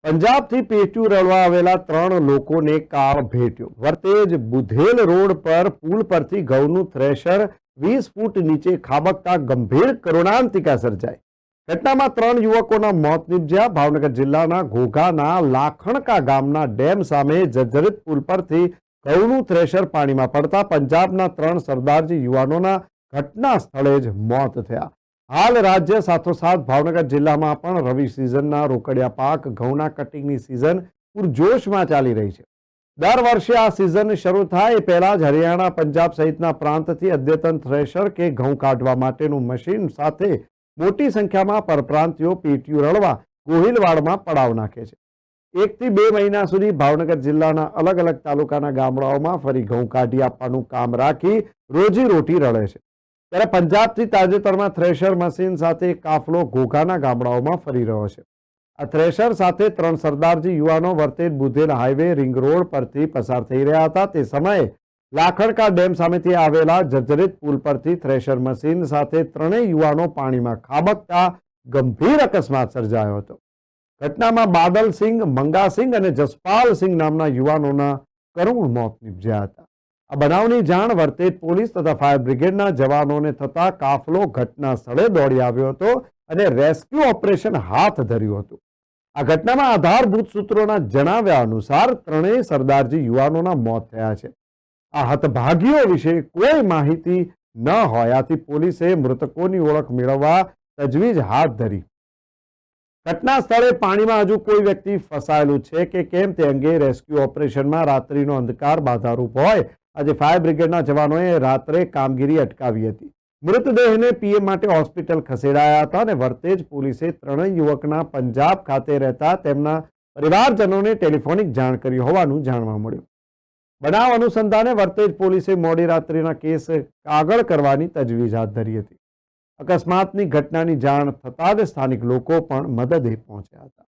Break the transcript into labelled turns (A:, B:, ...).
A: પંજાબથી પેટ્યું રળવા આવેલા 3 લોકોને કાળ ભેટ્યો। વર્તેજ બુધેલ રોડ પર પુલ પરથી ઘઉંનું થ્રેશર 20 ફૂટ નીચે ખાબકતા ગંભીર કરુણાંતિકા સર્જાઈ। ઘટનામાં 3 યુવકોના મોત નીપજ્યા। ભાવનગર જિલ્લાના ઘોઘાના લાખણકા ગામના ડેમ સામે જર્જરિત પુલ પરથી ઘઉંનું થ્રેશર પાણીમાં પડતા પંજાબના 3 સરદારજી યુવાનોના ઘટના સ્થળે જ મોત થયા। હાલ રાજ્ય સાથોસાથ ભાવનગર જિલ્લામાં પણ રવિ સિઝનના રોકડિયા પાક ઘઉંના કટિંગની સિઝન પૂરજોશમાં ચાલી રહી છે। દર વર્ષે આ સિઝન શરૂ થાય એ પહેલા જ હરિયાણા, પંજાબ સહિતના પ્રાંતથી અદ્યતન થ્રેશર કે ઘઉં કાઢવા માટેનું મશીન સાથે મોટી સંખ્યામાં પરપ્રાંતિયો પેટ્યું રળવા ગોહિલવાડમાં પડાવ નાખે છે। 1 થી 2 મહિના સુધી ભાવનગર જિલ્લાના અલગ અલગ તાલુકાના ગામડાઓમાં ફરી ઘઉં કાઢી આપવાનું કામ રાખી રોજીરોટી રળે છે। ત્યારે પંજાબથી તાજેતરમાં થ્રેશર મશીન સાથે કાફલો ઘોઘાના ગામડાઓમાં ફરી રહ્યો છે। આ થ્રેશર સાથે 3 સરદારજી યુવાનો Vartej Budhel highway ring road પરથી પસાર થઈ રહ્યા હતા। તે સમયે લાખણકા ડેમ સામેથી આવેલા જર્જરિત પુલ પરથી થ્રેશર મશીન સાથે 3 યુવાનો પાણીમાં ખાબકતા ગંભીર અકસ્માત સર્જાયો હતો। ઘટનામાં બાદલસિંહ, મંગાસિંહ અને જસપાલસિંહ નામના યુવાનોના કરુણ મોત નીપજ્યા હતા। આ બનાવની જાણ વર્તેજ પોલીસ તથા ફાયર બ્રિગેડના જવાનોને થતા કાફલો ઘટના સ્થળે દોડી આવ્યો હતો અને રેસ્ક્યુ ઓપરેશન હાથ ધર્યું હતું। આ ઘટનામાં આધારભૂત સૂત્રોના જણાવ્યા અનુસાર 3 સરદારજી યુવાનોના મોત થયા છે। આ હતભાગીઓ વિશે કોઈ માહિતી ન હોવાથી પોલીસે મૃતકોની ઓળખ મેળવવા તજવીજ હાથ ધરી। ઘટના સ્થળે પાણીમાં હજુ કોઈ વ્યક્તિ ફસાયેલું છે કે કેમ તે અંગે રેસ્ક્યુ ઓપરેશનમાં રાત્રિનો અંધકાર બાધારૂપ હોય આજે ફાયર બ્રિગેડના જવાનોએ રાત્રે કામગીરી અટકાવી હતી। મૃતદેહને પીએમ માટે હોસ્પિટલ ખસેડાયા હતા અને વર્તેજ પોલીસે 3 યુવકના પંજાબ ખાતે રહેતા તેમના પરિવારજનોને ટેલિફોનિક જાણ કરી હોવાનું જાણવા મળ્યું। બનાવ અનુસંધાને વર્તેજ પોલીસે મોડી રાત્રિના કેસ આગળ કરવાની તજવીજ હાથ ધરી હતી। અકસ્માતની ઘટનાની જાણ થતાં જ સ્થાનિક લોકો પણ મદદે પહોંચ્યા હતા।